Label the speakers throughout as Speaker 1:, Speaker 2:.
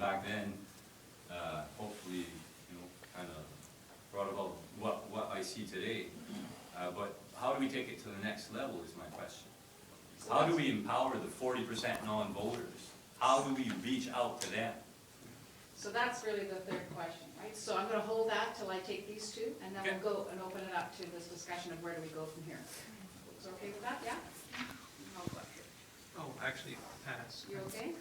Speaker 1: back then, hopefully, kind of brought about what I see today. But how do we take it to the next level is my question. How do we empower the 40% non-voters? How do we reach out to them?
Speaker 2: So that's really the third question, right? So I'm going to hold that till I take these two, and then we'll go and open it up to this discussion of where do we go from here. Is it okay with that? Yeah? I'll go up here.
Speaker 3: Oh, actually, pass.
Speaker 2: You okay?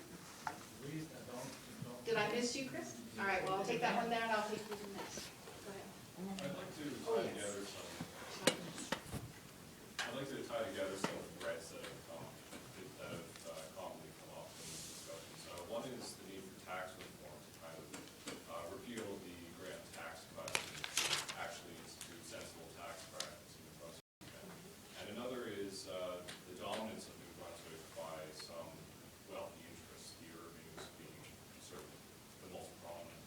Speaker 2: Did I miss you, Chris? All right, well, I'll take that one there, and I'll take you to the next. Go ahead.
Speaker 4: I'd like to
Speaker 2: Oh,
Speaker 4: tie
Speaker 2: yes.
Speaker 4: together some. I'd like to tie together some threads that have commonly come up in these discussions. One is the need for tax reform to kind of repeal the grant tax cut and actually institute sensible tax practice in New Brunswick. And another is the dominance of New Brunswick by some wealthy interests, the Irvings being certainly the most prominent.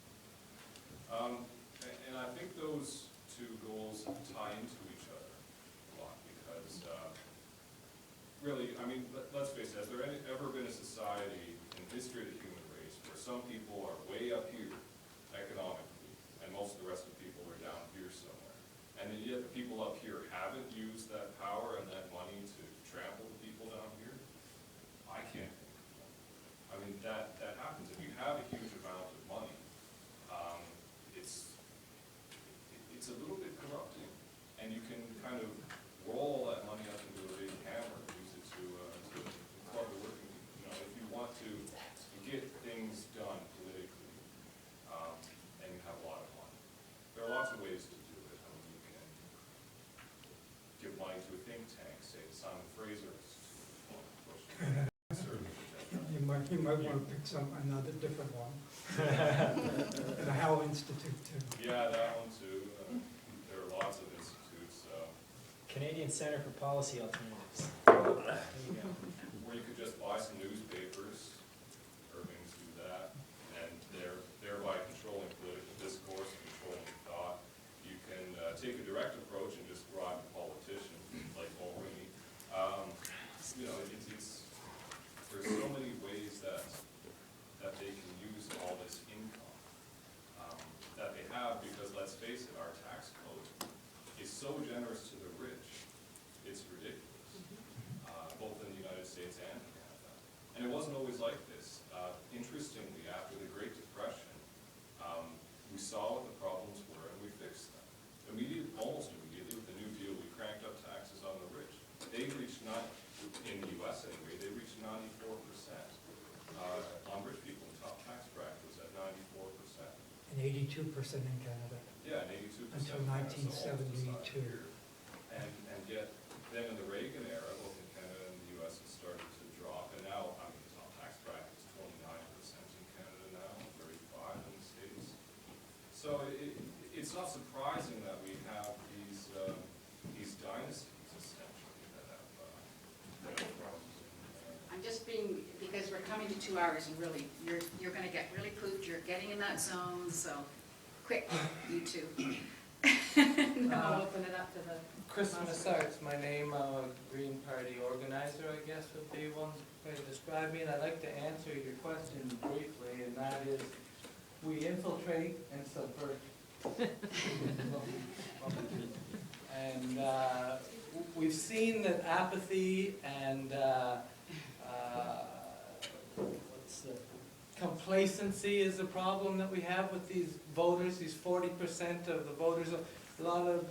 Speaker 4: And I think those two goals tie into each other a lot because really, I mean, let's face it, has there ever been a society in the history of the human race where some people are way up here economically and most of the rest of the people are down here somewhere? And yet the people up here haven't used that power and that money to trample the people down here? I can't think of one. I mean, that happens. If you have a huge amount of money, it's a little bit corrupting. And you can kind of roll that money up into a big hammer and use it to club the working people. If you want to get things done politically, and you have a lot of money, there are lots of ways to do it. I mean, you can give money to a think tank, say Simon Fraser Institute,
Speaker 5: You might want to pick another different one. The Howe Institute too.
Speaker 4: Yeah, that one too. There are lots of institutes.
Speaker 6: Canadian Center for Policy Alternatives.
Speaker 4: There you go. Or you could just buy some newspapers. Irvings do that, and thereby controlling political discourse, controlling thought. You can take a direct approach and just bribe a politician like Mulroney. There's so many ways that they can use all this income that they have, because let's face it, our tax code is so generous to the rich, it's ridiculous, both in the United States and Canada. And it wasn't always like this. Interestingly, after the Great Depression, we saw what the problems were and we fixed them. Almost immediately with the New Deal, we cranked up taxes on the rich. They reached in the U.S. anyway, they reached 94% on rich people in top tax bracket was at 94%.
Speaker 5: And 82% in Canada.
Speaker 4: Yeah, and 82%.
Speaker 5: Until 1972.
Speaker 4: And yet, then in the Reagan era, both in Canada and the U.S., it started to drop. And now, I mean, the top tax bracket is 29% in Canada now, 35% in the States. So it's not surprising that we have these dynasties, essentially, that have problems.
Speaker 2: I'm just being, because we're coming to 2 hours, and really, you're going to get really pooped. You're getting in that zone, so quick, you two. And then I'll open it up to the...
Speaker 7: Chris Massart's my name. I'm a Green Party organizer, I guess would be one way to describe me. And I'd like to answer your question briefly, and that is, we infiltrate and subvert. And we've seen that apathy and complacency is a problem that we have with these voters, these 40% of the voters. A lot of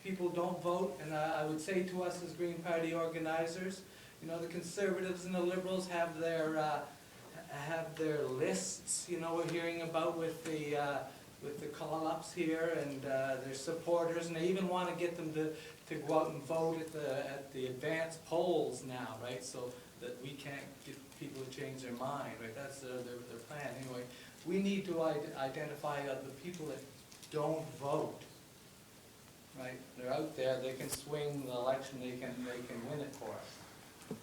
Speaker 7: people don't vote, and I would say to us as Green Party organizers, the Conservatives and the Liberals have their lists. We're hearing about with the call-ups here and their supporters, and they even want to get them to go out and vote at the advanced polls now, right? So that we can't get people to change their mind, right? That's their plan. Anyway, we need to identify the people that don't vote, right? They're out there. They can swing the election. They can win it for us,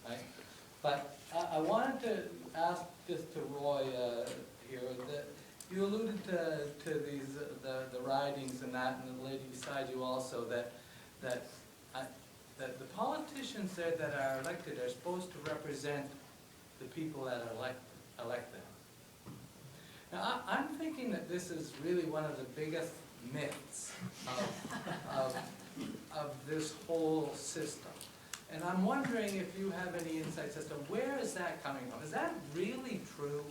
Speaker 7: right? But I wanted to ask this to Roy here that you alluded to these the ridings and that, and the lady beside you also that the politicians there that are elected are supposed to represent the people that are elect them. Now, Now, I'm thinking that this is really one of the biggest myths of this whole system. And I'm wondering if you have any insights as to where is that coming from? Is that really true?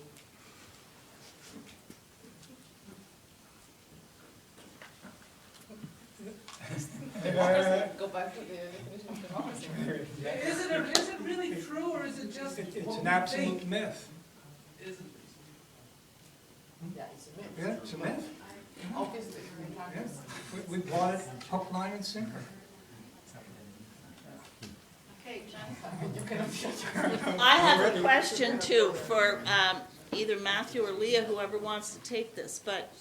Speaker 8: Go back to the definition of democracy.
Speaker 7: Is it really true, or is it just
Speaker 5: It's
Speaker 7: what
Speaker 5: an
Speaker 7: we
Speaker 5: absolute
Speaker 7: think?
Speaker 5: myth.
Speaker 7: Is it?
Speaker 8: Yeah, it's a myth.
Speaker 5: Yeah, it's a myth.
Speaker 8: Obviously, we're talking.
Speaker 5: We bought it hook, line, and sinker.
Speaker 2: Okay, Jen?
Speaker 8: You cannot shut your.
Speaker 9: I have a question too for either Matthew or Leah, whoever wants to take this, but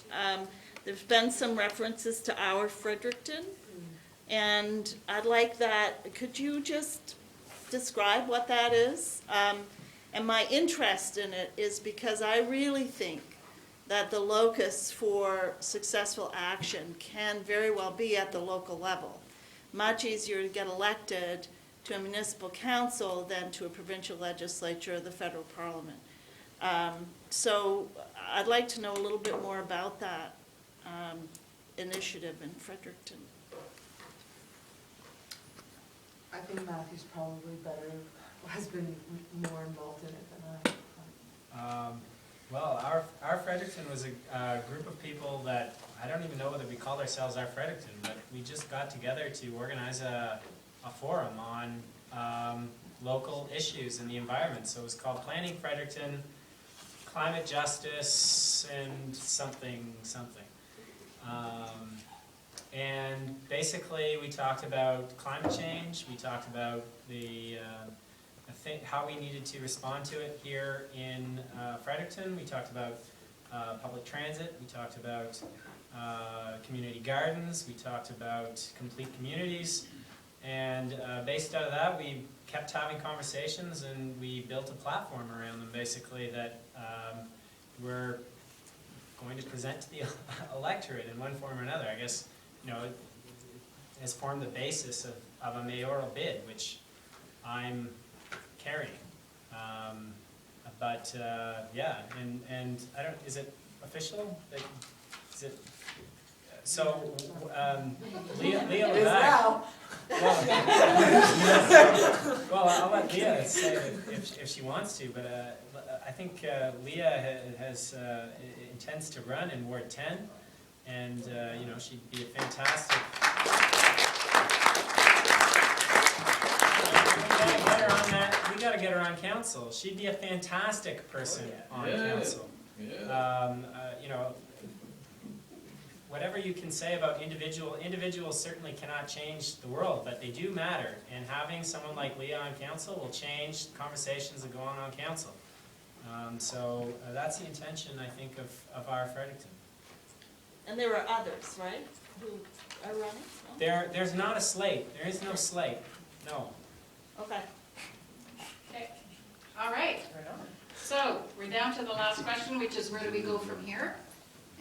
Speaker 9: there's been some references to our Fredericton, and I'd like that, could you just describe what that is? And my interest in it is because I really think that the locus for successful action can very well be at the local level. Much easier to get elected to a municipal council than to a provincial legislature or the federal parliament. So I'd like to know a little bit more about that initiative in Fredericton.
Speaker 8: I think Matthew's probably better, has been more involved in it than I.
Speaker 6: Well, our Fredericton was a group of people that, I don't even know whether we call ourselves our Fredericton, but we just got together to organize a forum on local issues in the environment. So it was called Planning Fredericton, Climate Justice, and something. And basically we talked about climate change, we talked about how we needed to respond to it here in Fredericton. We talked about public transit, we talked about community gardens, we talked about complete communities, and based out of that we kept having conversations and we built a platform around them basically that we're going to present to the electorate in one form or another. I guess, you know, it has formed the basis of a mayoral bid, which I'm carrying. Yeah, and I don't, is it official? Is it, so, Leah
Speaker 8: It is
Speaker 6: Levac.
Speaker 8: now.
Speaker 6: Well, I'll let Leah say it if she wants to, but I think Leah intends to run in Ward 10, and you know, she'd be a fantastic. We gotta get her on council. She'd be a fantastic person on council. You know, whatever you can say about individuals certainly cannot change the world, but they do matter. And having someone like Leah on council will change conversations that go on council. So that's the intention, I think, of our Fredericton.
Speaker 9: And there are others, right, who are running? No?
Speaker 6: There's not a slate. There is no slate. No.
Speaker 9: Okay.
Speaker 2: Okay, all right. So we're down to the last question, which is where do we go from here?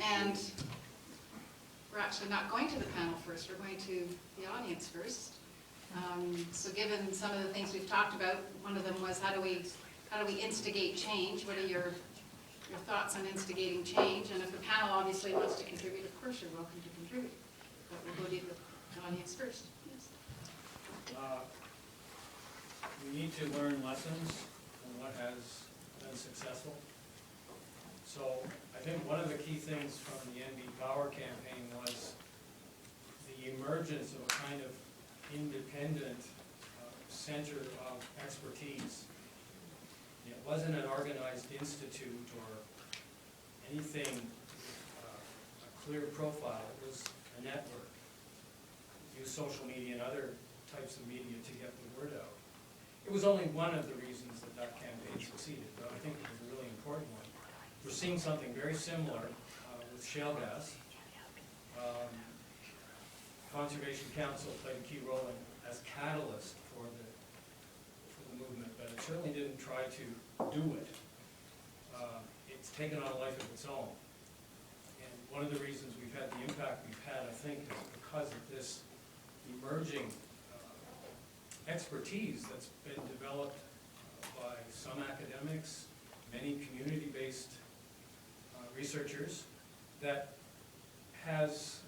Speaker 2: And we're actually not going to the panel first, we're going to the audience first. So given some of the things we've talked about, one of them was how do we instigate change? What are your thoughts on instigating change? And if the panel obviously wants to contribute, of course you're welcome to contribute. But we'll go to the audience first. Yes.
Speaker 10: We need to learn lessons from what has been successful. So I think one of the key things from the NB Power campaign was the emergence of a kind of independent center of expertise. It wasn't an organized institute or anything with a clear profile. It was a network. Use social media and other types of media to get the word out. It was only one of the reasons that campaign succeeded, but I think it was a really important one. We're seeing something very similar with shale gas. Conservation Council played a key role as catalyst for the movement, but it certainly didn't try to do it. It's taken on a life of its own. And one of the reasons we've had the impact we've had, I think, is because of this emerging expertise that's been developed by some academics, many community-based researchers that has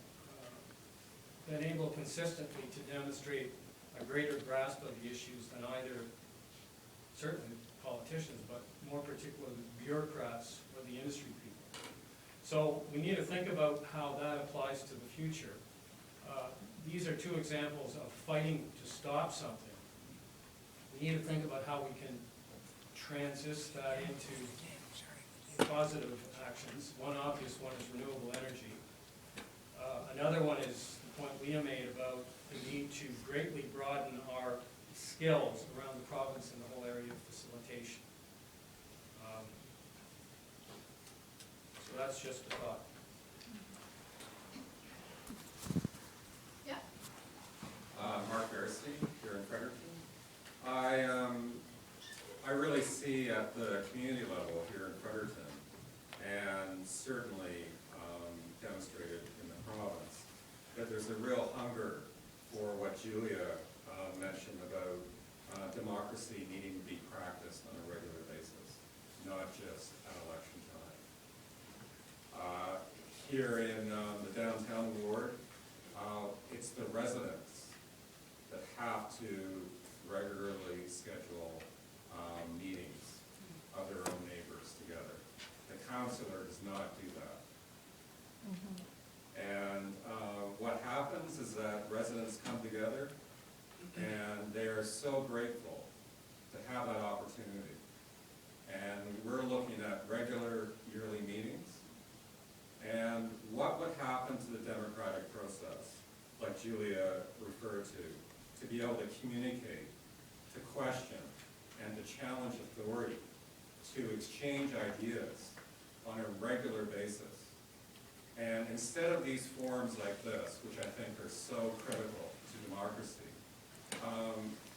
Speaker 10: been able consistently to demonstrate a greater grasp of the issues than either certainly politicians, but more particularly bureaucrats or the industry people. So we need to think about how that applies to the future. These are two examples of fighting to stop something. We need to think about how we can transist that into positive actions. One obvious one is renewable energy. Another one is the point Leah made about the need to greatly broaden our skills around the province and the whole area of facilitation. So that's just a thought.
Speaker 2: Yeah.
Speaker 11: Mark Beresty, here in Fredericton. I really see at the community level here in Fredericton, and certainly demonstrated in the province, that there's a real hunger for what Julia mentioned about democracy needing to be practiced on a regular basis, not just at election time. Here in the downtown ward, it's the residents that have to regularly schedule meetings of their own neighbors together. The councillor does not do that. And what happens is that residents come together and they are so grateful to have that opportunity. And we're looking at regular yearly meetings. And what would happen to the democratic process, like Julia referred to be able to communicate, to question, and to challenge authority, to exchange ideas on a regular basis. And instead of these forums like this, which I think are so critical to democracy,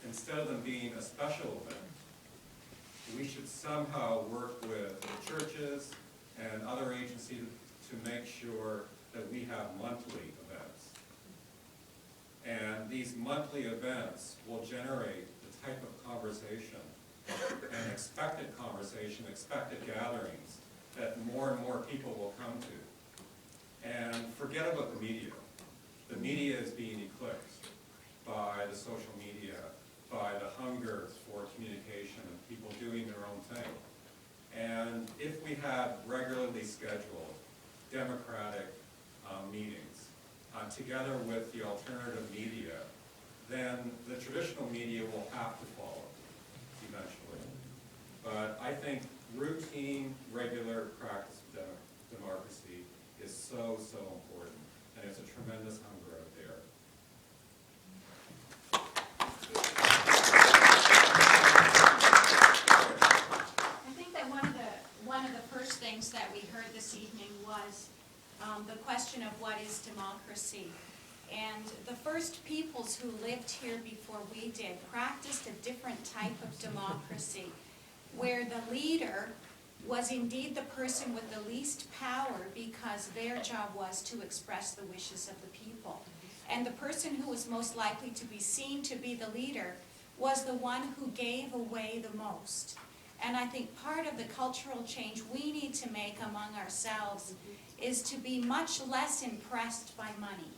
Speaker 11: instead of them being a special event, we should somehow work with the churches and other agencies to make sure that we have monthly events. And these monthly events will generate the type of conversation and expected gatherings that more and more people will come to. And forget about the media. The media is being eclipsed by the social media, by the hunger for communication and people doing their own thing. And if we had regularly scheduled democratic meetings together with the alternative media, then the traditional media will have to follow eventually. But I think routine, regular practice of democracy is so, so important, and it's a tremendous hunger out there.
Speaker 2: I think that one of the first things that we heard this evening was the question of what is democracy. And the first peoples who lived here before we did practiced a different type of democracy, where the leader was indeed the person with the least power because their job was to express the wishes of the people. And the person who was most likely to be seen to be the leader was the one who gave away the most. And I think part of the cultural change we need to make among ourselves is to be much less impressed by money.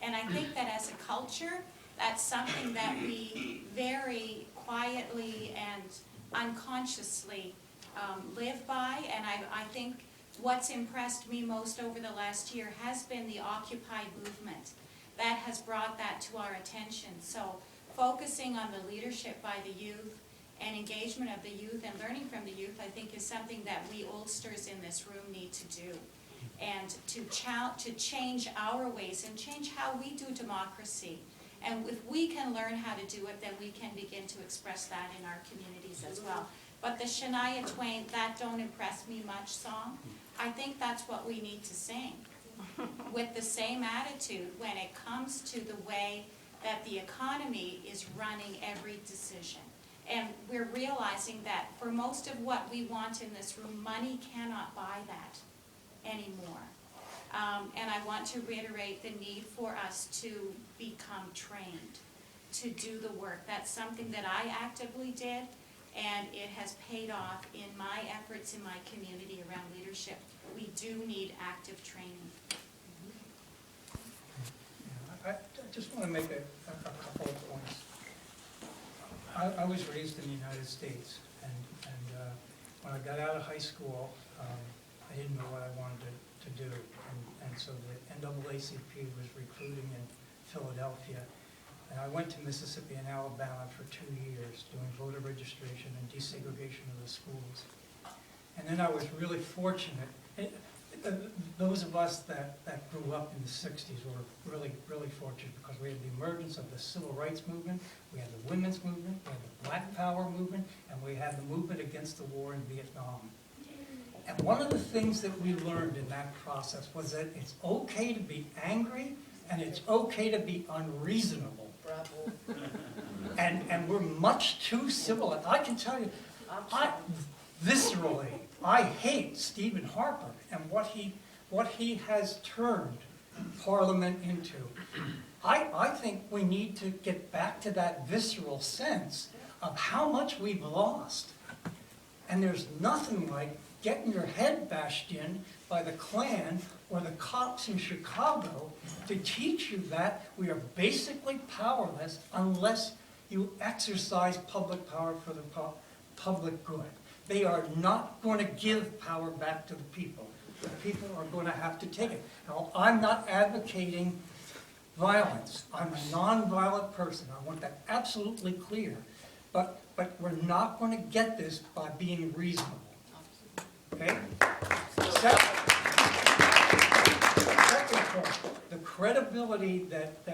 Speaker 2: And I think that as a culture, that's something that we very quietly and unconsciously live by. And I think what's impressed me most over the last year has been the Occupy movement. That has brought that to our attention. So focusing on the leadership by the youth and engagement of the youth and learning from the youth, I think, is something that we oldsters in this room need to do. And to change our ways and change how we do democracy. And if we can learn how to do it, then we can begin to express that in our communities as well. But the Shania Twain, "That Don't Impress Me Much" song, I think that's what we need to sing. With the same attitude when it comes to the way that the economy is running every decision. And we're realizing that for most of what we want in this room, money cannot buy that anymore. And I want to reiterate the need for us to become trained to do the work. That's something that I actively did, and it has paid off in my efforts in my community around leadership.
Speaker 12: we do need active training.
Speaker 5: I just want to make a couple of points. I was raised in the United States, and when I got out of high school, I didn't know what I wanted to do, and so the NAACP was recruiting in Philadelphia, and I went to Mississippi and Alabama for 2 years doing voter registration and desegregation of the schools. And then I was really fortunate. Those of us that grew up in the 60s were really, really fortunate because we had the emergence of the civil rights movement, we had the women's movement, we had the Black Power movement, and we had the movement against the war in Vietnam. And one of the things that we learned in that process was that it's okay to be angry and it's okay to be unreasonable.
Speaker 8: Bravo.
Speaker 5: And we're much too civilized. I can tell you, viscerally, I hate Stephen Harper and what he has turned Parliament into. I think we need to get back to that visceral sense of how much we've lost. And there's nothing like getting your head bashed in by the Klan or the cops in Chicago to teach you that we are basically powerless unless you exercise public power for the public good. They are not going to give power back to the people. The people are going to have to take it. Now, I'm not advocating violence. I'm a non-violent person. I want that absolutely clear. But we're not going to get this by being reasonable. Okay? Second point, the credibility that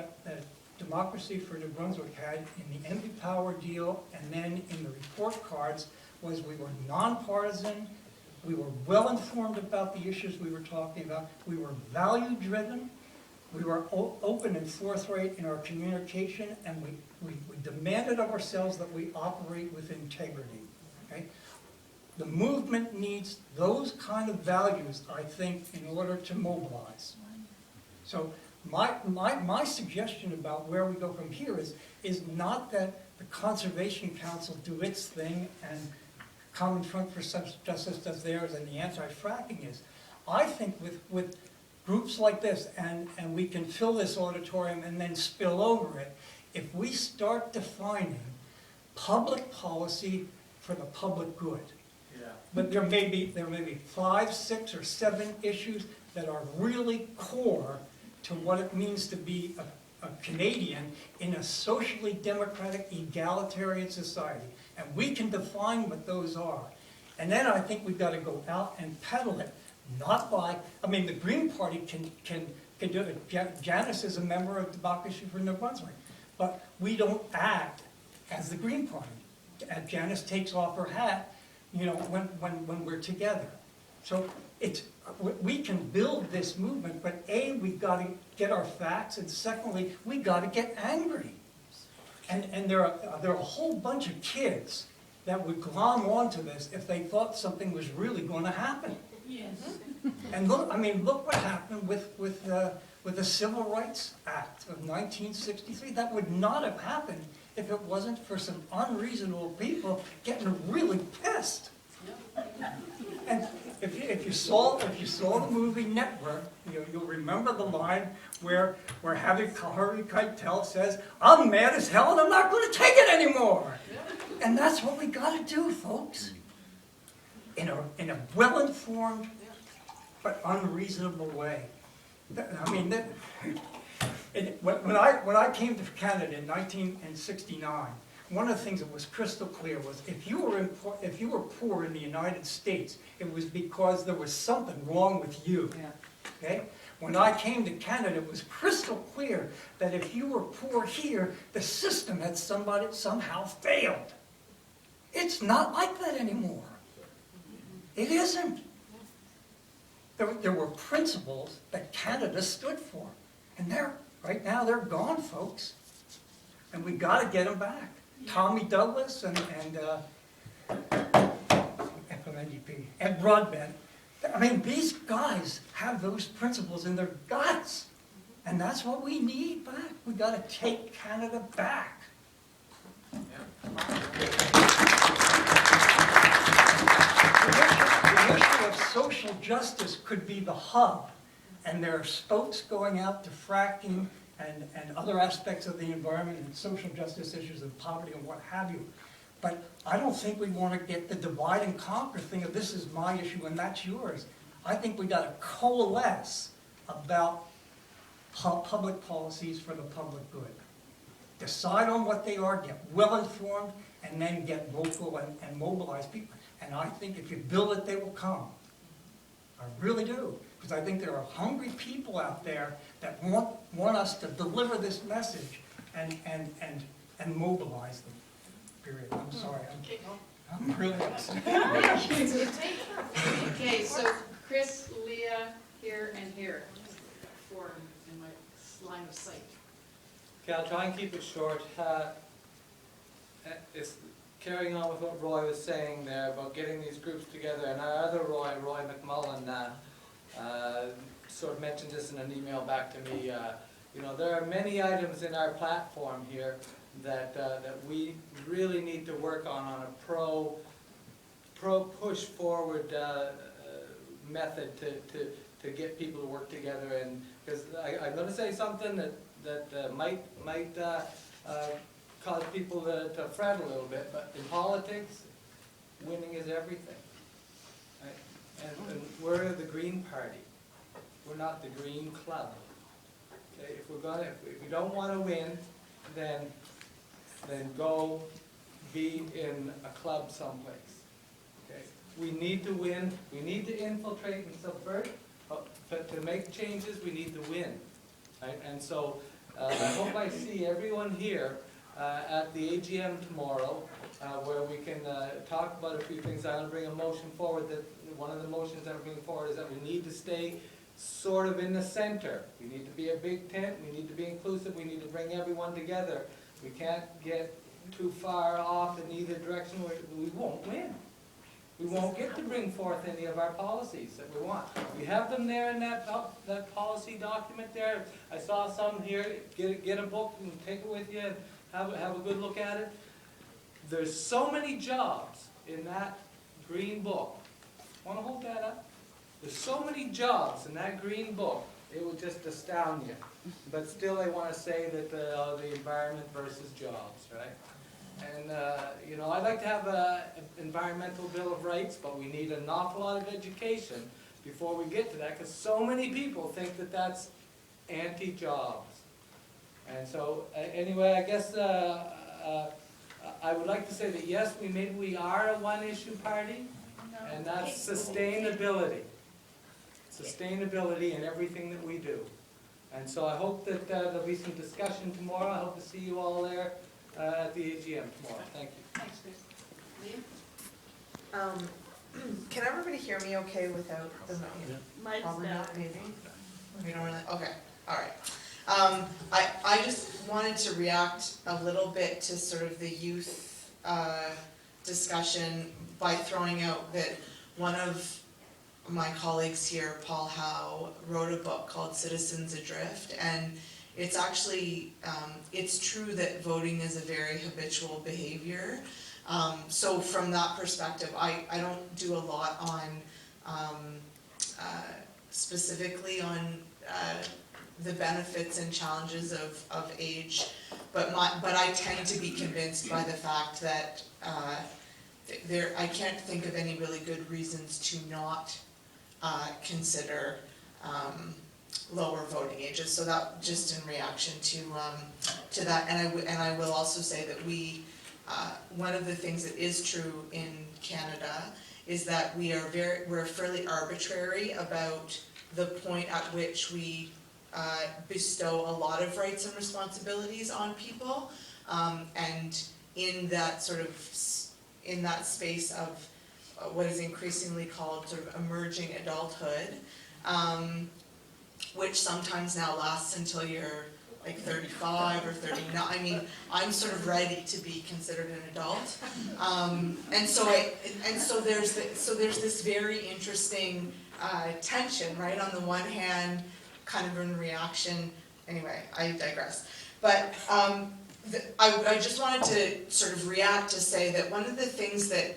Speaker 5: Democracy for New Brunswick had in the Anti-Power deal and then in the report cards was we were nonpartisan, we were well informed about the issues we were talking about, we were value driven, we were open and forthright in our communication, and we demanded of ourselves that we operate with integrity. Okay? The movement needs those kind of values, I think, in order to mobilize. So my suggestion about where we go from here is not that the Conservation Council do its thing and Common Front for Justice does theirs and the anti-fracking is. I think with groups like this, and we can fill this auditorium and then spill over it, if we start defining public policy for the public good. Yeah. But there may be 5, 6, or 7 issues that are really core to what it means to be a Canadian in a socially democratic, egalitarian society. And we can define what those are. And then I think we've got to go out and peddle it, not by, I mean, the Green Party can do it. Janice is a member of Democracy for New Brunswick. But we don't act as the Green Party. Janice takes off her hat, you know, when we're together. So we can build this movement, but A, we've got to get our facts, and secondly, we've got to get angry. And there are a whole bunch of kids that would glom onto this if they thought something was really going to happen.
Speaker 12: Yes.
Speaker 5: And look, I mean, look what happened with the Civil Rights Act of 1963. That would not have happened if it wasn't for some unreasonable people getting really pissed. And if you saw the movie Network, you'll remember the line where Harvey Keitel says, "I'm mad as hell and I'm not going to take it anymore." And that's what we got to do, folks. In a well-informed but unreasonable way. I mean, when I came to Canada in 1969. One of the things that was crystal clear was if you were poor in the United States, it was because there was something wrong with you. Yeah. Okay? When I came to Canada, it was crystal clear that if you were poor here, the system had somehow failed. It's not like that anymore. It isn't. There were principles that Canada stood for, and right now they're gone, folks. And we got to get them back. Tommy Douglas and FMNDP and Broadbent. I mean, these guys have those principles in their guts. And that's what we need back. We got to take Canada back. The issue of social justice could be the hub, and there are spokes going out to fracking and other aspects of the environment and social justice issues of poverty and what have you. But I don't think we want to get the divide and conquer thing of this is my issue and that's yours. I think we got to coalesce about public policies for the public good. Decide on what they are, get well informed, and then get vocal and mobilize people. And I think if you build it, they will come. I really do. Because I think there are hungry people out there that want us to deliver this message and mobilize them. Period. I'm sorry. I'm really upset.
Speaker 2: Okay, so Chris, Leah, here and here, four in my line of sight.
Speaker 7: Okay, I'll try and keep it short. It's carrying on with what Roy was saying there about getting these groups together, and our other Roy McMullen, sort of mentioned this in an email back to me. You know, there are many items in our platform here that we really need to work on a pro push forward method to get people to work together. And because I'm going to say something that might cause people to fret a little bit, but in politics, winning is everything. Right? And we're the Green Party. We're not the Green Club. Okay? If we don't want to win, then go be in a club someplace. Okay? We need to win. We need to infiltrate and subvert. But to make changes, we need to win. Right? And so I hope I see everyone here at the AGM tomorrow, where we can talk about a few things. I'll bring a motion forward. That one of the motions that I'm bringing forward is that we need to stay sort of in the center. We need to be a big tent. We need to be inclusive. We need to bring everyone together. We can't get too far off in either direction. We won't win. We won't get to bring forth any of our policies that we want. We have them there in that policy document there. I saw some here. Get a book and take it with you and have a good look at it. There's so many jobs in that green book. Want to hold that up? There's so many jobs in that green book. It will just astound you. But still, I want to say that the environment versus jobs, right? And, you know, I'd like to have an environmental bill of rights, but we need an awful lot of education before we get to that, because so many people think that that's anti-jobs. And so, anyway, I guess I would like to say that yes, maybe we are a one-issue party, and that's sustainability. Sustainability in everything that we do. And so I hope that there'll be some discussion tomorrow. I hope to see you all there at the AGM tomorrow. Thank you.
Speaker 2: Thanks, Chris. Leah?
Speaker 8: Can everybody hear me okay without the
Speaker 9: Mike's
Speaker 8: Probably
Speaker 9: down.
Speaker 8: not, maybe? We don't really, okay, all right. I just wanted to react a little bit to sort of the youth discussion by throwing out that one of my colleagues here, Paul Howe, wrote a book called Citizens Adrift, and it's actually, it's true that voting is a very habitual behavior. So from that perspective, I don't do a lot on, specifically on the benefits and challenges of age, but I tend to be convinced by the fact that I can't think of any really good reasons to not consider lower voting ages. So that just in reaction to that, and I will also say that one of the things that is true in Canada is that we're fairly arbitrary about the point at which we bestow a lot of rights and responsibilities on people, and in that space of what is increasingly called sort of emerging adulthood, which sometimes now lasts until you're like 35 or 39. I mean, I'm sort of ready to be considered an adult, and so there's this very interesting tension, right? On the one hand, kind of in reaction. Anyway, I digress. But I just wanted to sort of react to say that one of the things that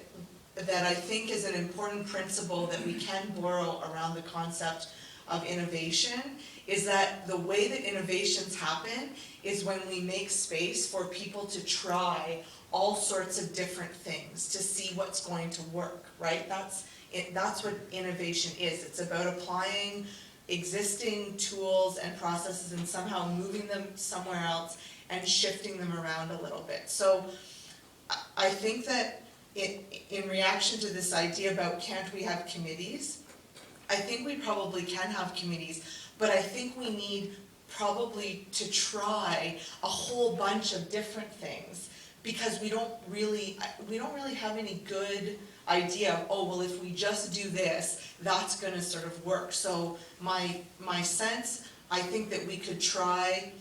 Speaker 8: that I think is an important principle that we can borrow around the concept of innovation is that the way that innovations happen is when we make space for people to try all sorts of different things to see what's going to work, right? That's what innovation is. It's about applying existing tools and processes and somehow moving them somewhere else and shifting them around a little bit. So I think that in reaction to this idea about can't we have committees, I think we probably can have committees, but I think we need probably to try a whole bunch of different things because we don't really have any good idea of, oh, well, if we just do this, that's gonna sort of work. So my sense, I think that we could try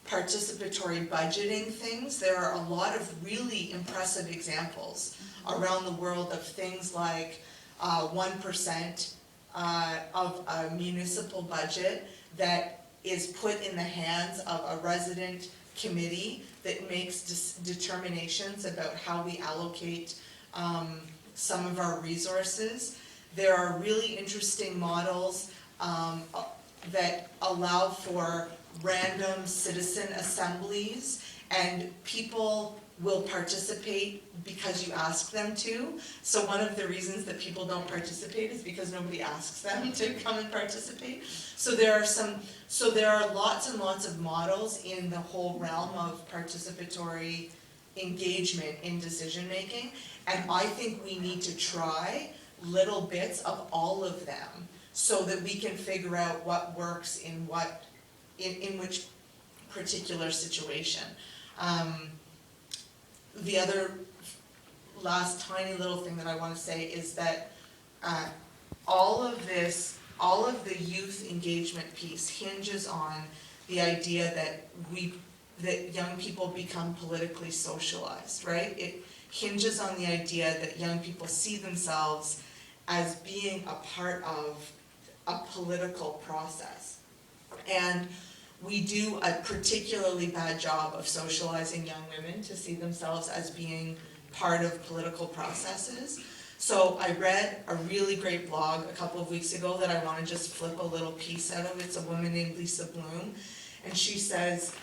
Speaker 8: participatory budgeting things. There are a lot of really impressive examples around the world of things like 1% of a municipal budget that is put in the hands of a resident committee that makes determinations about how we allocate some of our resources. There are really interesting models that allow for random citizen assemblies, and people will participate because you ask them to. So one of the reasons that people don't participate is because nobody asks them to come and participate. So there are lots and lots of models in the whole realm of participatory engagement in decision making, and I think we need to try little bits of all of them so that we can figure out what works in which particular situation. The other last tiny little thing that I want to say is that all of the youth engagement piece hinges on the idea that young people become politically socialized, right? It hinges on the idea that young people see themselves as being a part of a political process. And we do a particularly bad job of socializing young women to see themselves as being part of political processes. So I read a really great blog a couple of weeks ago that I want to just flip a little piece out of. It's a woman named Lisa Bloom, and she says,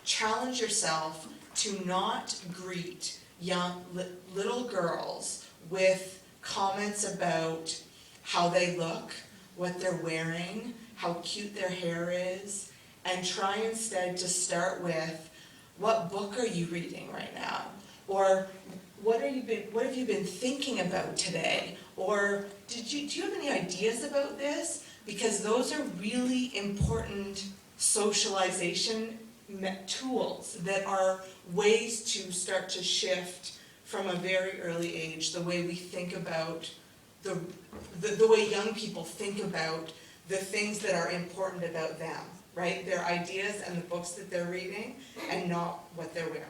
Speaker 8: challenge yourself to not greet young little girls with comments about how they look, what they're wearing, how cute their hair is, and try instead to start with, what book are you reading right now? Or what have you been thinking about today? Or do you have any ideas about this? Because those are really important socialization tools that are ways to start to shift from a very early age the way we think about the way young people think about the things that are important about them, right? Their ideas and the books that they're reading, and not what they're wearing.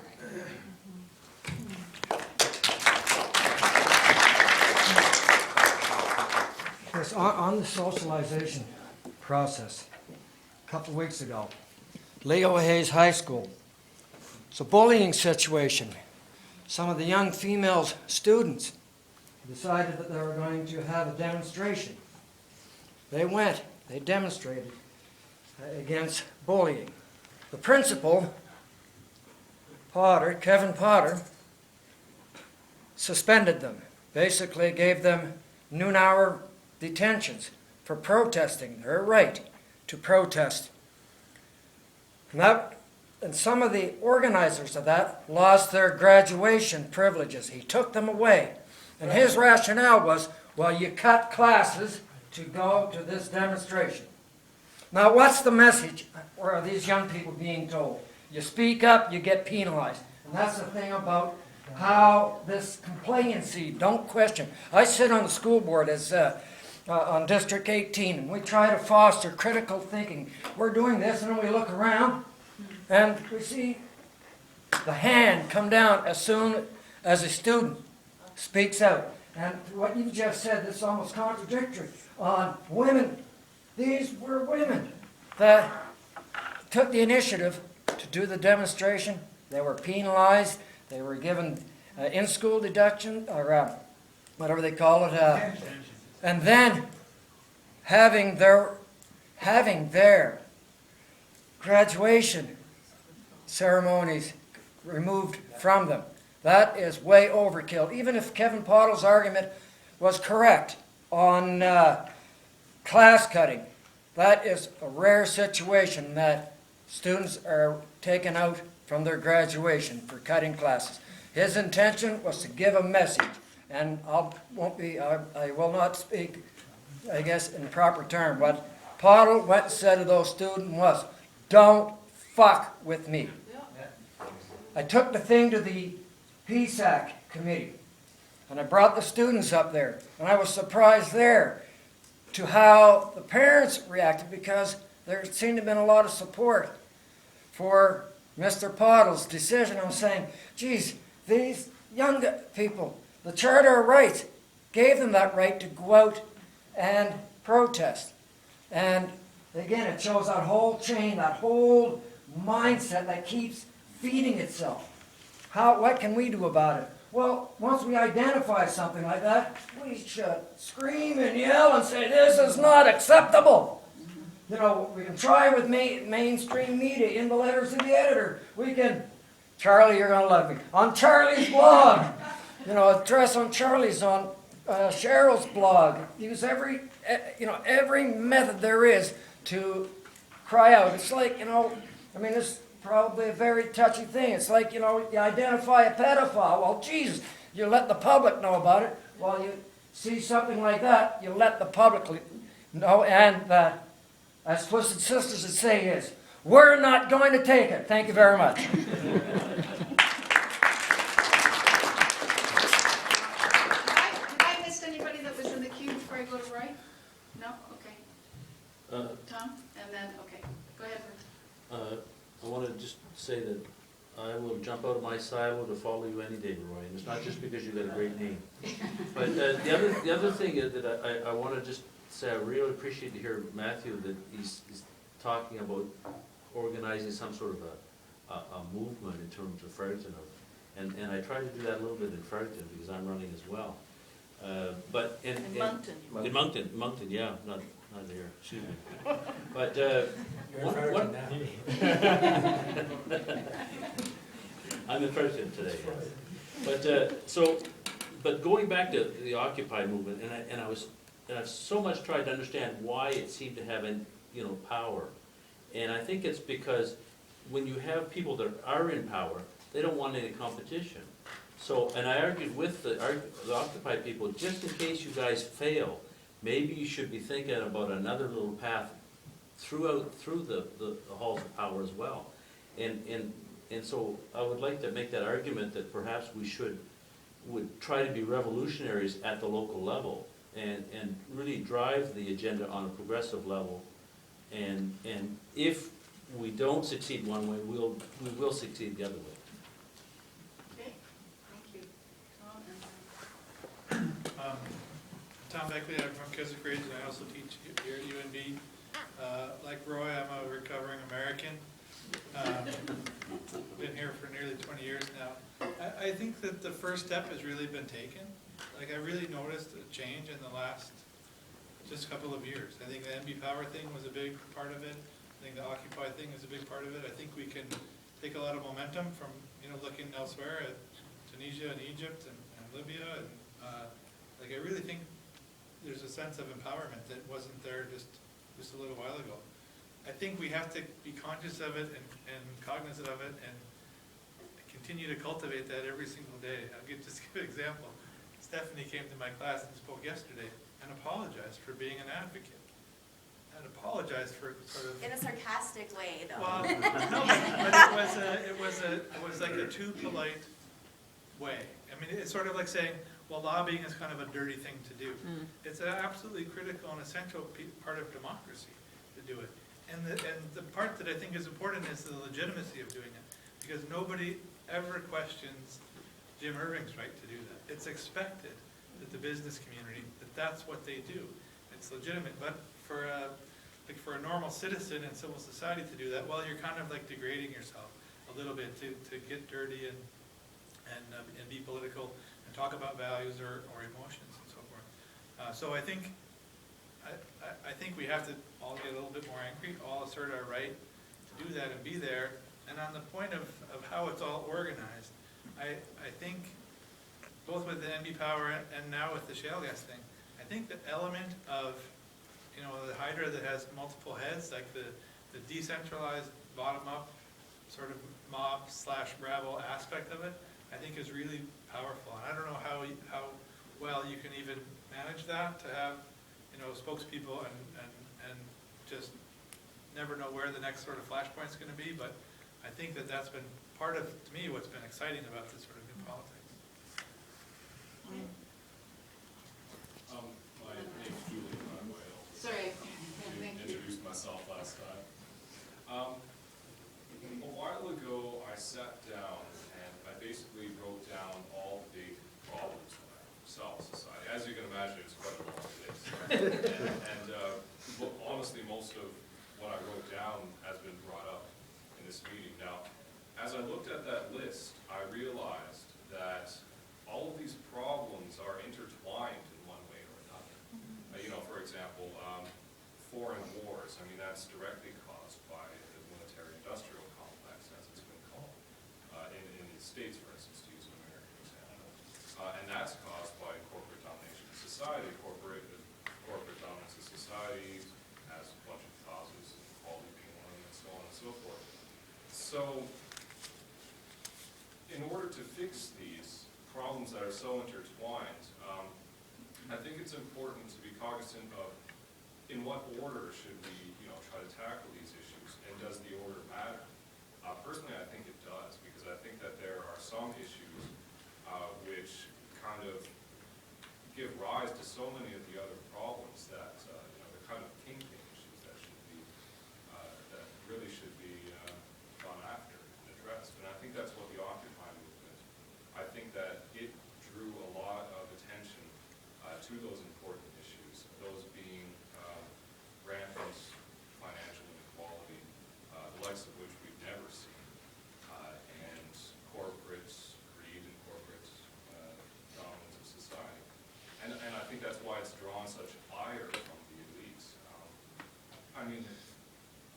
Speaker 13: Yes, on the socialization process, a couple of weeks ago, Leo Hayes High School, it's a bullying situation. Some of the young female students decided that they were going to have a demonstration. They went, they demonstrated against bullying. The principal, Kevin Potter, suspended them, basically gave them noon-hour detentions for protesting, their right to protest. And some of the organizers of that lost their graduation privileges. He took them away. And his rationale was, well, you cut classes to go to this demonstration. Now, what's the message? Or are these young people being told? You speak up, you get penalized. And that's the thing about how this complacency, don't question. I sit on the school board as on District 18, and we try to foster critical thinking. We're doing this, and then we look around, and we see the hand come down as soon as a student speaks out. And what you just said, this is almost contradictory. On women, these were women that took the initiative to do the demonstration. They were penalized. They were given in-school deduction or whatever they call it, and then having their graduation ceremonies removed from them. That is way overkill. Even if Kevin Pottle's argument was correct on class cutting, that is a rare situation that students are taken out from their graduation for cutting classes. His intention was to give a message, and I will not speak, I guess, in proper term. What Pottle went and said to those students was, "Don't fuck with me." I took the thing to the PSAC committee, and I brought the students up there, and I was surprised there to how the parents reacted, because there seemed to have been a lot of support for Mr. Pottle's decision. I'm saying, geez, these young people, the Charter of Rights gave them that right to go out and protest. And again, it shows that whole chain, that whole mindset that keeps feeding itself. What can we do about it? Well, once we identify something like that, we should scream and yell and say, this is not acceptable. You know, we can try with mainstream media in the letters of the editor. We can, Charlie, you're going to love me, on Charlie's blog, you know, address on Charlie's, on Cheryl's blog. Use every method there is to cry out. It's like, you know, I mean, it's probably a very touchy thing. It's like, you know, you identify a pedophile. Well, Jesus, you let the public know about it. While you see something like that, you let the public know. And as Twisted Sisters would say is, we're not going to take it. Thank you very much.
Speaker 2: Did I miss anybody that was in the queue before I go to Roy? No? Okay. Tom? And then, okay. Go ahead, Ruth.
Speaker 14: I want to just say that I will jump out of my silo to follow you any day, Roy, and it's not just because you got a great name. But the other thing is that I want to just say I really appreciate to hear Matthew that he's talking about organizing some sort of a movement in terms of Fredericton, and I try to do that a little bit in Fredericton because I'm running as well. But in Moncton, yeah, not here, excuse me. But what I'm in Fredericton today. But going back to the Occupy movement, and I've so much tried to understand why it seemed to have power, and I think it's because when you have people that are in power, they don't want any competition. So, and I argued with the Occupy people, just in case you guys fail, maybe you should be thinking about another little path through the halls of power as well. And so I would like to make that argument that perhaps we would try to be revolutionaries at the local level and really drive the agenda on a progressive level. And if we don't succeed one way, we will succeed the other way.
Speaker 2: Okay, thank you. Tom and
Speaker 3: Tom Beckley, I'm from Keswick Ridge, and I also teach here at UNB. Like Roy, I'm a recovering American. Been here for nearly 20 years now. I think that the first step has really been taken. Like, I really noticed a change in the last just couple of years. I think the NB Power thing was a big part of it. I think the Occupy thing is a big part of it. I think we can take a lot of momentum from, looking elsewhere at Tunisia and Egypt and Libya. And like, I really think there's a sense of empowerment that wasn't there just a little while ago. I think we have to be conscious of it and cognizant of it and continue to cultivate that every single day. I'll just give an example. Stephanie came to my class and spoke yesterday and apologized for being an advocate. And apologized for sort of...
Speaker 12: In a sarcastic way, though.
Speaker 3: Well, no, but it was like a too polite way. I mean, it's sort of like saying, well, lobbying is kind of a dirty thing to do. It's an absolutely critical and essential part of democracy to do it. And the part that I think is important is the legitimacy of doing it, because nobody ever questions Jim Irving's right to do that. It's expected that the business community, that's what they do. It's legitimate, but for a normal citizen in civil society to do that, well, you're kind of like degrading yourself a little bit to get dirty and be political and talk about values or emotions and so forth. So I think we have to all get a little bit more angry, all assert our right to do that and be there. And on the point of how it's all organized, I think both with the NB Power and now with the shale gas thing, I think the element of, you know, the hydra that has multiple heads, like the decentralized bottom-up sort of mob/rabble aspect of it, I think is really powerful. And I don't know how well you can even manage that, to have, you know, spokespeople and just never know where the next sort of flashpoint's going to be. But I think that's been part of, to me, what's been exciting about this sort of new politics.
Speaker 4: My name's Julie, by the way.
Speaker 2: Sorry.
Speaker 4: Introduced myself last time. A while ago, I sat down and I basically wrote down all the big problems that I saw in society. As you can imagine, it's quite a long list. But honestly, most of what I wrote down has been brought up in this meeting. Now, as I looked at that list, I realized that all of these problems are intertwined in one way or another. You know, for example, foreign wars, I mean, that's directly caused by the military-industrial complex, as it's been called, in the States, for instance, to use an American example. And that's caused by corporate domination of society. Corporate dominance of society has a bunch of causes, equality being one, and so on and so forth. So, in order to fix these problems that are so intertwined, I think it's important to be cognizant of in what order should we, you know, try to tackle these issues, and does the order matter? Personally, I think it does, because I think that there are some issues which kind of give rise to so many of the other problems that, you know, the kind of kingpin issues that should be, that really should be gone after and addressed. And I think that's what the Occupy movement, I think that it drew a lot of attention to those important issues, those being rampant financial inequality, the likes of which we've never seen, and corporate greed and corporate dominance of society. And I think that's why it's drawn such ire from the elites. I mean,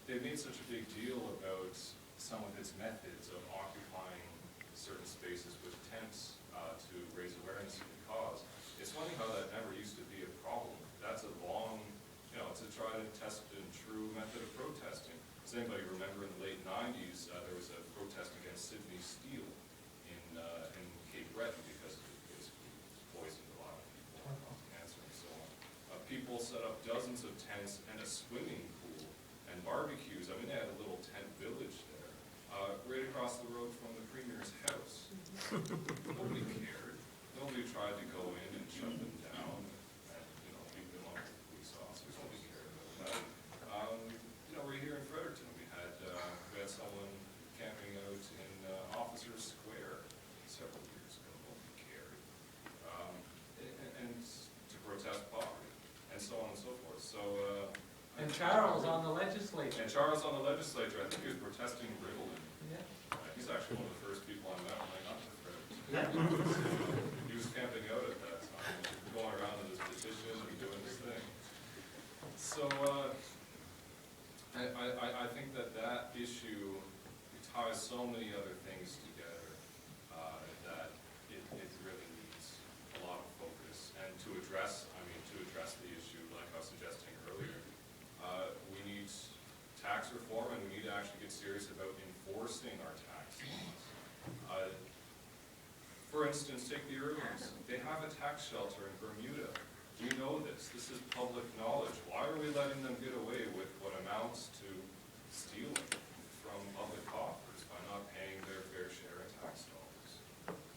Speaker 4: they've made such a big deal about some of its methods of occupying certain spaces with tents to raise awareness of the cause. It's funny how that never used to be a problem. That's a long, you know, it's a tried and tested and true method of protesting. Does anybody remember in the late 90s, there was a protest against Sydney Steel in Cape Breton because it basically poisoned a lot of people, caused cancer and so on. People set up dozens of tents and a swimming pool and barbecues. I mean, they had a little tent village there, right across the road from the Premier's house. Nobody cared. Nobody tried to go in and shut them down and, you know, leave them on with police officers. Nobody cared about that. You know, right here in Fredericton, we had someone camping out in Officers Square several years ago. Nobody cared. And to protest poverty, and so on and so forth. So.
Speaker 7: And Charles on the legislature.
Speaker 4: And Charles on the legislature, I think he was protesting Ritalin.
Speaker 7: Yeah.
Speaker 4: He's actually one of the first people I met when I got to Fredericton. He was camping out at that time, going around with his petition and doing his thing. So, I think that issue ties so many other things together that it really needs a lot of focus. And to address the issue, like I was suggesting earlier, we need tax reform, and we need to actually get serious about enforcing our tax laws. For instance, take the Irvings. They have a tax shelter in Bermuda. We know this. This is public knowledge. Why are we letting them get away with what amounts to stealing from public coffers by not paying their fair share in tax dollars?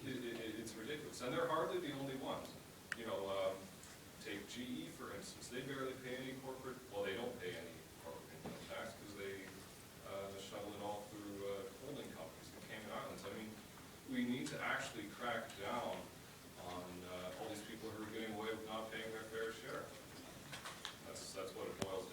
Speaker 4: It's ridiculous. And they're hardly the only ones. You know, take GE, for instance. They barely pay any corporate, well, they don't pay any corporate income tax because they shuttle it all through holding companies in Cayman Islands. I mean, we need to actually crack down on all these people who are getting away with not paying their fair share. That's what it boils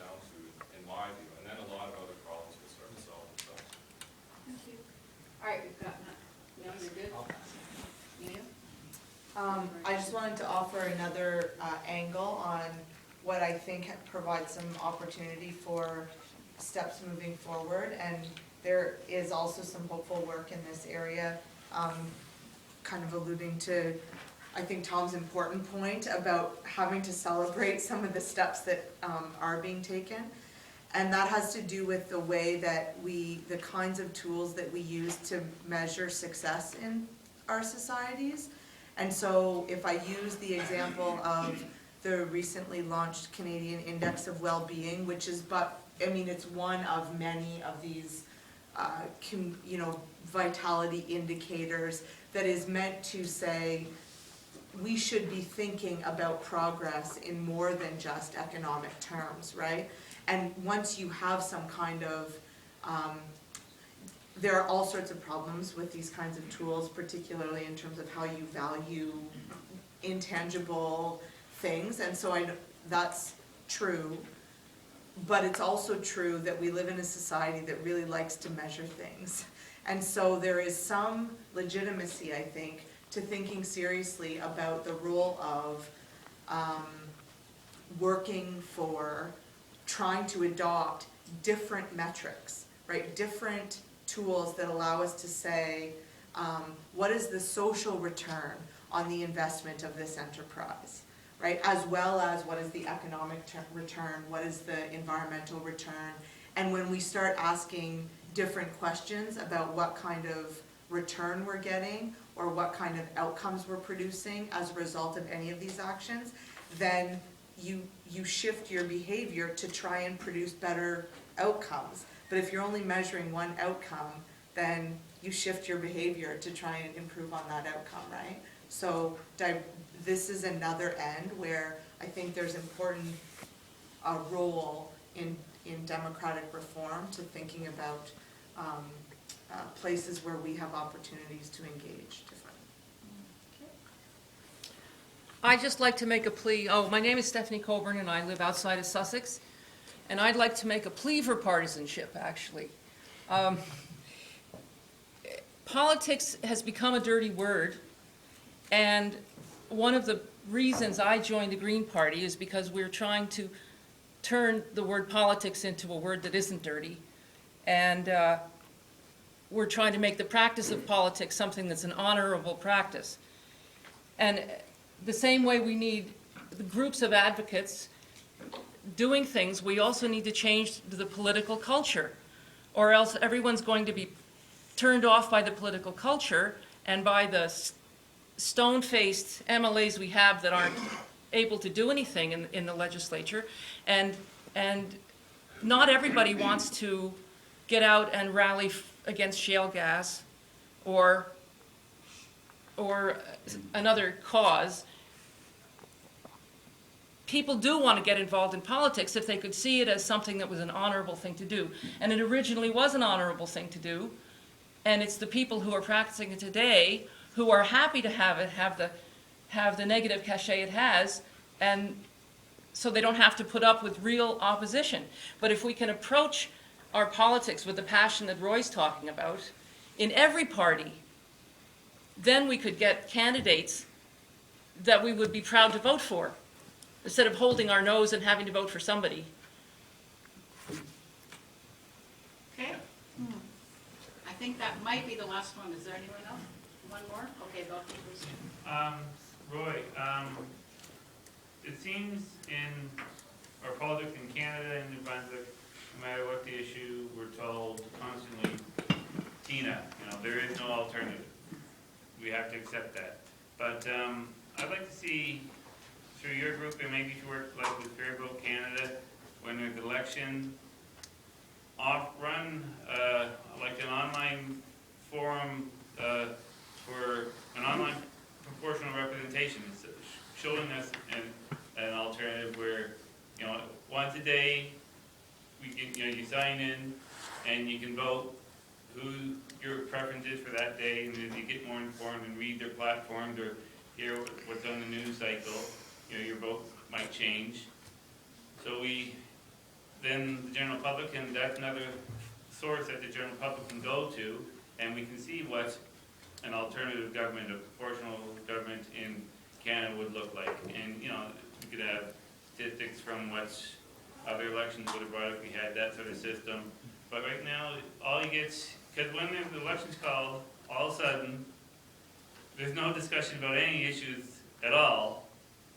Speaker 8: just wanted to offer another angle on what I think provides some opportunity for steps moving forward. And there is also some hopeful work in this area, kind of alluding to, I think, Tom's important point about having to celebrate some of the steps that are being taken. And that has to do with the way that the kinds of tools that we use to measure success in our societies. And so if I use the example of the recently launched Canadian Index of Well-Being, which is, it's one of many of these, vitality indicators that is meant to say we should be thinking about progress in more than just economic terms, right? And once you have some kind of, there are all sorts of problems with these kinds of tools, particularly in terms of how you value intangible things, and so that's true. But it's also true that we live in a society that really likes to measure things. And so there is some legitimacy, I think, to thinking seriously about the role of working for trying to adopt different metrics, right? Different tools that allow us to say, what is the social return on the investment of this enterprise, right? As well as what is the economic return, what is the environmental return. And when we start asking different questions about what kind of return we're getting or what kind of outcomes we're producing as a result of any of these actions, then you shift your behavior to try and produce better outcomes. But if you're only measuring one outcome, then you shift your behavior to try and improve on that outcome, right? So this is another end where I think there's important role in democratic reform to thinking about places where we have opportunities to engage differently.
Speaker 15: I'd just like to make a plea. My name is Stephanie Coburn and I live outside of Sussex. And I'd like to make a plea for partisanship, actually. Politics has become a dirty word. And one of the reasons I joined the Green Party is because we're trying to turn the word politics into a word that isn't dirty. And we're trying to make the practice of politics something that's an honorable practice. And the same way we need the groups of advocates doing things, we also need to change the political culture, or else everyone's going to be turned off by the political culture and by the stone-faced MLAs we have that aren't able to do anything in the legislature. And not everybody wants to get out and rally against shale gas or another cause. People do want to get involved in politics if they could see it as something that was an honorable thing to do. And it originally was an honorable thing to do. And it's the people who are practicing it today who are happy to have it have the negative cachet it has, and so they don't have to put up with real opposition. But if we can approach our politics with the passion that Roy's talking about, in every party, then we could get candidates that we would be proud to vote for, instead of holding our nose and having to vote for somebody.
Speaker 2: Okay. I think that might be the last one. Is there anyone else? One more? Okay, Bob, please.
Speaker 16: Roy, it seems in our politics in Canada and New Brunswick, no matter what the issue, we're told constantly, Tina, there is no alternative. We have to accept that. But I'd like to see, through your group, and maybe if you work like with Fairvote Canada, when there's election, run like an online forum for an online proportional representation, showing us an alternative where, once a day, we can, you sign in and you can vote who your preference is for that day, and as you get more informed and read their platforms or hear what's on the news cycle, your vote might change. So then the general public, and that's another source that the general public can go to, and we can see what an alternative government, a proportional government in Canada would look like. And, you know, we could have statistics from what other elections would have brought if we had that sort of system. But right now, all you get, because when the election's called, all of a sudden, there's no discussion about any issues at all.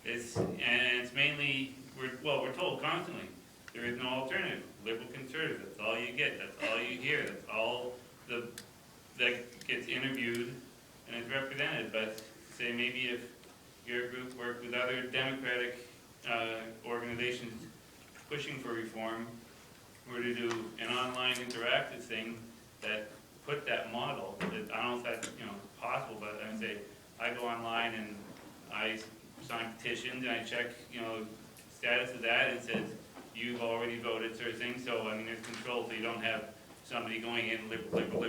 Speaker 16: And it's mainly, we're told constantly, there is no alternative. Liberal conservative, that's all you get, that's all you hear, that's all that gets interviewed and is represented. But say maybe if your group worked with other democratic organizations pushing for reform, were to do an online interactive thing that put that model, I don't know if that's possible, but I would say I go online and I sign petitions and I check status of that, and it says you've already voted, sort of thing. So I mean, there's control, so you don't have somebody going in liberal.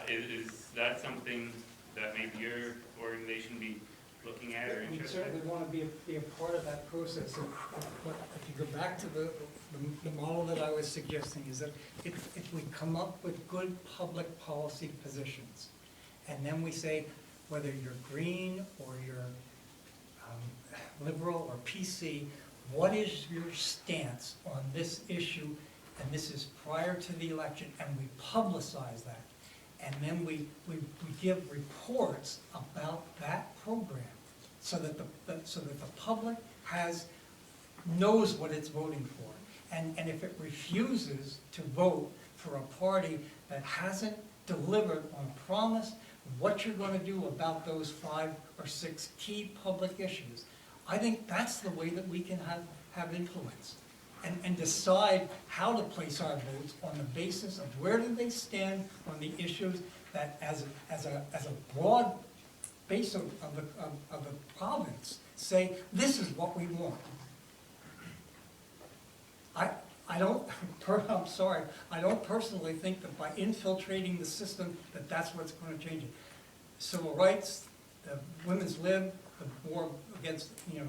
Speaker 16: Is that something that maybe your organization be looking at or
Speaker 5: We
Speaker 16: interested
Speaker 5: certainly
Speaker 16: in?
Speaker 5: want to be a part of that process. But if you go back to the model that I was suggesting, is that if we come up with good public policy positions, and then we say, whether you're green or you're liberal or PC, what is your stance on this issue? And this is prior to the election, and we publicize that. And then we give reports about that program, so that the public knows what it's voting for. And if it refuses to vote for a party that hasn't delivered on a promise, what you're going to do about those 5 or 6 key public issues, I think that's the way that we can have influence. And decide how to place our votes on the basis of where do they stand on the issues that, as a broad base of the province, say this is what we want. I'm sorry, I don't personally think that by infiltrating the system that's what's going to change it. Civil rights, the women's lib, the war against the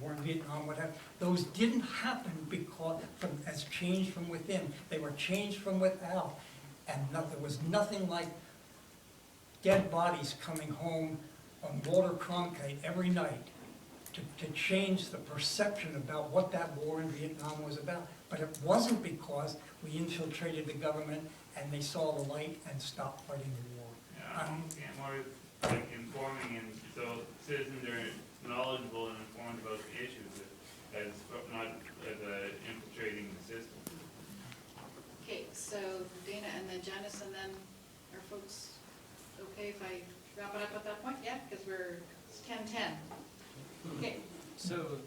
Speaker 5: war in Vietnam, what have, those didn't happen because as change from within. They were changed from without, and there was nothing like dead bodies coming home on Walter Cronkite every night to change the perception about what that war in Vietnam was about. But it wasn't because we infiltrated the government and they saw the light and stopped fighting the war.
Speaker 16: Yeah, more like informing, and so citizens are knowledgeable and informed about the issues, as not as infiltrating the system.
Speaker 2: Okay, so Dana and then Janice, and then are folks okay if I wrap it up at that point? Yeah, because it's 10:10. Okay.
Speaker 17: So,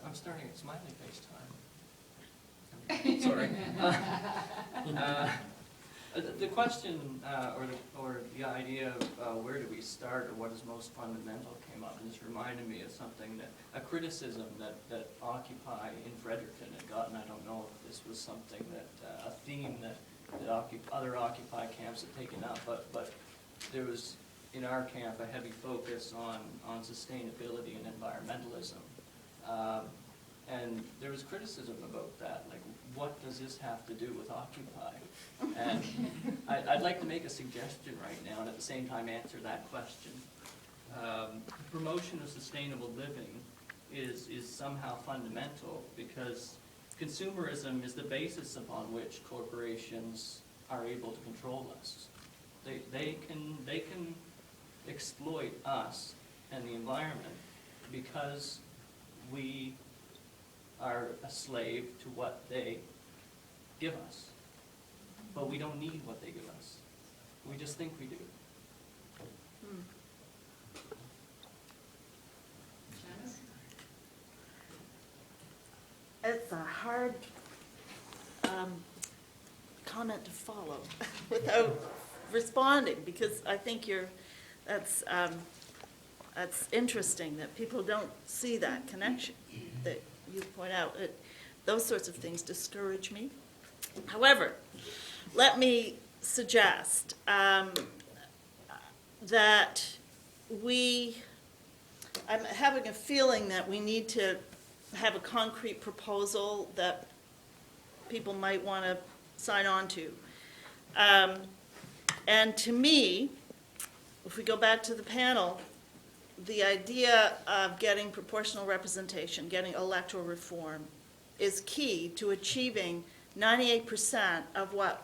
Speaker 17: I'm starting at smiley face time. Sorry. The question, or the idea of where do we start, or what is most fundamental, came up, and this reminded me of something a criticism that Occupy in Fredericton had gotten. I don't know if this was something a theme that other Occupy camps had taken up, but there was, in our camp, a heavy focus on sustainability and environmentalism. And there was criticism about that, like, what does this have to do with Occupy? And I'd like to make a suggestion right now, and at the same time answer that question. Promotion of sustainable living is somehow fundamental, because consumerism is the basis upon which corporations are able to control us. They can exploit us and the environment because we are a slave to what they give us. But we don't need what they give us. We just think we do.
Speaker 2: Janice?
Speaker 9: It's a hard comment to follow without responding, because I think that's interesting that people don't see that connection that you point out. Those sorts of things discourage me. However, let me suggest that I'm having a feeling that we need to have a concrete proposal that people might want to sign on to. And to me, if we go back to the panel, the idea of getting proportional representation, getting electoral reform, is key to achieving 98% of what